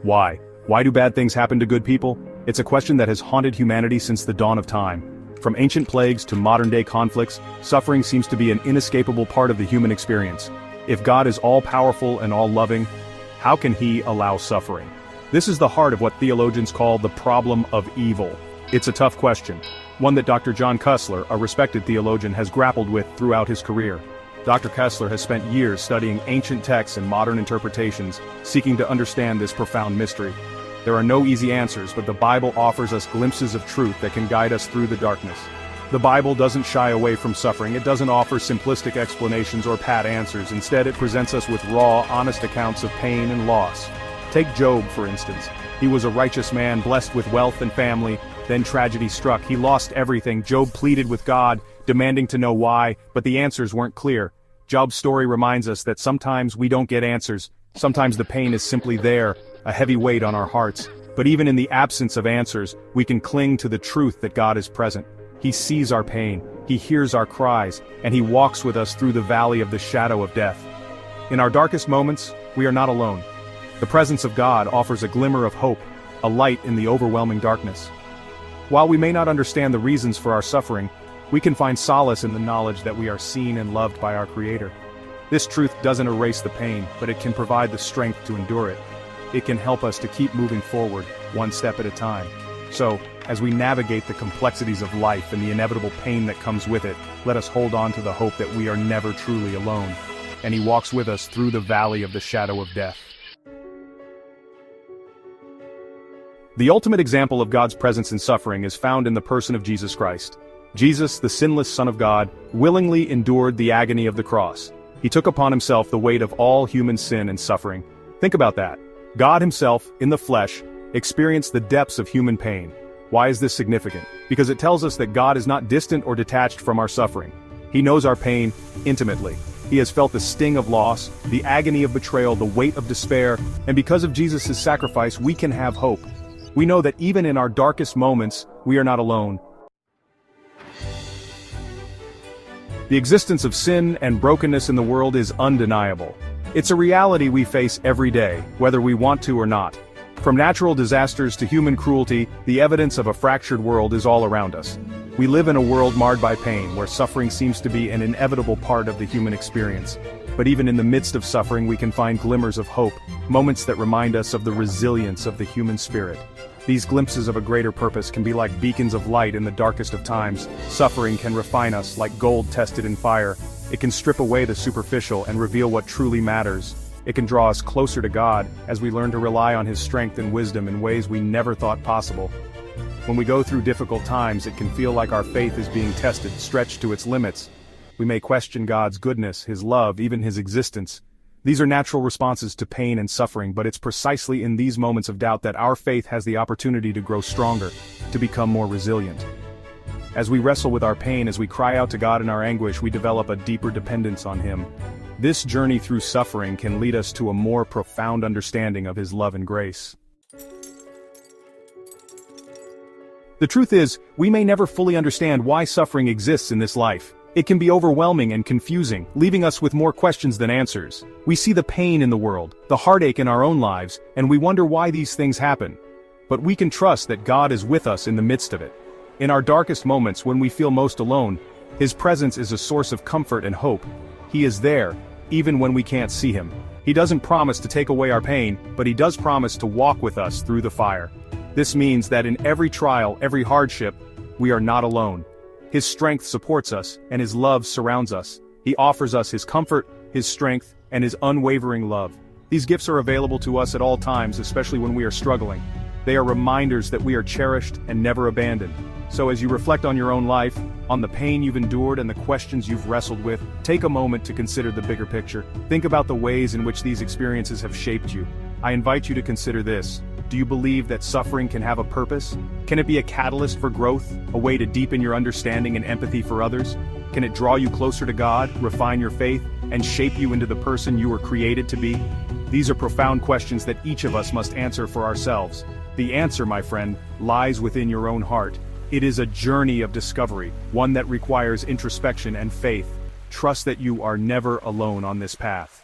Why? Why do bad things happen to good people? It's a question that has haunted humanity since the dawn of time. From ancient plagues to modern-day conflicts, suffering seems to be an inescapable part of the human experience. If God is all-powerful and all-loving, how can he allow suffering? This is the heart of what theologians call the problem of evil. It's a tough question, one that Dr. John Kussler, a respected theologian, has grappled with throughout his career. Dr. Kussler has spent years studying ancient texts and modern interpretations, seeking to understand this profound mystery. There are no easy answers, but the Bible offers us glimpses of truth that can guide us through the darkness. The Bible doesn't shy away from suffering. It doesn't offer simplistic explanations or pat answers. Instead, it presents us with raw, honest accounts of pain and loss. Take Job, for instance. He was a righteous man, blessed with wealth and family. Then tragedy struck. He lost everything. Job pleaded with God, demanding to know why, but the answers weren't clear. Job's story reminds us that sometimes we don't get answers. Sometimes the pain is simply there, a heavy weight on our hearts. But even in the absence of answers, we can cling to the truth that God is present. He sees our pain, he hears our cries, and he walks with us through the valley of the shadow of death. In our darkest moments, we are not alone. The presence of God offers a glimmer of hope, a light in the overwhelming darkness. While we may not understand the reasons for our suffering, we can find solace in the knowledge that we are seen and loved by our Creator. This truth doesn't erase the pain, but it can provide the strength to endure it. It can help us to keep moving forward, one step at a time. So, as we navigate the complexities of life and the inevitable pain that comes with it, let us hold on to the hope that we are never truly alone, and he walks with us through the valley of the shadow of death. The ultimate example of God's presence in suffering is found in the person of Jesus Christ. Jesus, the sinless Son of God, willingly endured the agony of the cross. He took upon himself the weight of all human sin and suffering. Think about that. God himself, in the flesh, experienced the depths of human pain. Why is this significant? Because it tells us that God is not distant or detached from our suffering. He knows our pain intimately. He has felt the sting of loss, the agony of betrayal, the weight of despair, and because of Jesus' sacrifice, we can have hope. We know that even in our darkest moments, we are not alone. The existence of sin and brokenness in the world is undeniable. It's a reality we face every day, whether we want to or not. From natural disasters to human cruelty, the evidence of a fractured world is all around us. We live in a world marred by pain, where suffering seems to be an inevitable part of the human experience. But even in the midst of suffering, we can find glimmers of hope, moments that remind us of the resilience of the human spirit. These glimpses of a greater purpose can be like beacons of light in the darkest of times. Suffering can refine us like gold tested in fire. It can strip away the superficial and reveal what truly matters. It can draw us closer to God as we learn to rely on his strength and wisdom in ways we never thought possible. When we go through difficult times, it can feel like our faith is being tested, stretched to its limits. We may question God's goodness, his love, even his existence. These are natural responses to pain and suffering, but it's precisely in these moments of doubt that our faith has the opportunity to grow stronger, to become more resilient. As we wrestle with our pain, as we cry out to God in our anguish, we develop a deeper dependence on him. This journey through suffering can lead us to a more profound understanding of his love and grace. The truth is, we may never fully understand why suffering exists in this life. It can be overwhelming and confusing, leaving us with more questions than answers. We see the pain in the world, the heartache in our own lives, and we wonder why these things happen. But we can trust that God is with us in the midst of it. In our darkest moments, when we feel most alone, his presence is a source of comfort and hope. He is there, even when we can't see him. He doesn't promise to take away our pain, but he does promise to walk with us through the fire. This means that in every trial, every hardship, we are not alone. His strength supports us, and his love surrounds us. He offers us his comfort, his strength, and his unwavering love. These gifts are available to us at all times, especially when we are struggling. They are reminders that we are cherished and never abandoned. So as you reflect on your own life, on the pain you've endured and the questions you've wrestled with, take a moment to consider the bigger picture. Think about the ways in which these experiences have shaped you. I invite you to consider this. Do you believe that suffering can have a purpose? Can it be a catalyst for growth, a way to deepen your understanding and empathy for others? Can it draw you closer to God, refine your faith, and shape you into the person you were created to be? These are profound questions that each of us must answer for ourselves. The answer, my friend, lies within your own heart. It is a journey of discovery, one that requires introspection and faith. Trust that you are never alone on this path.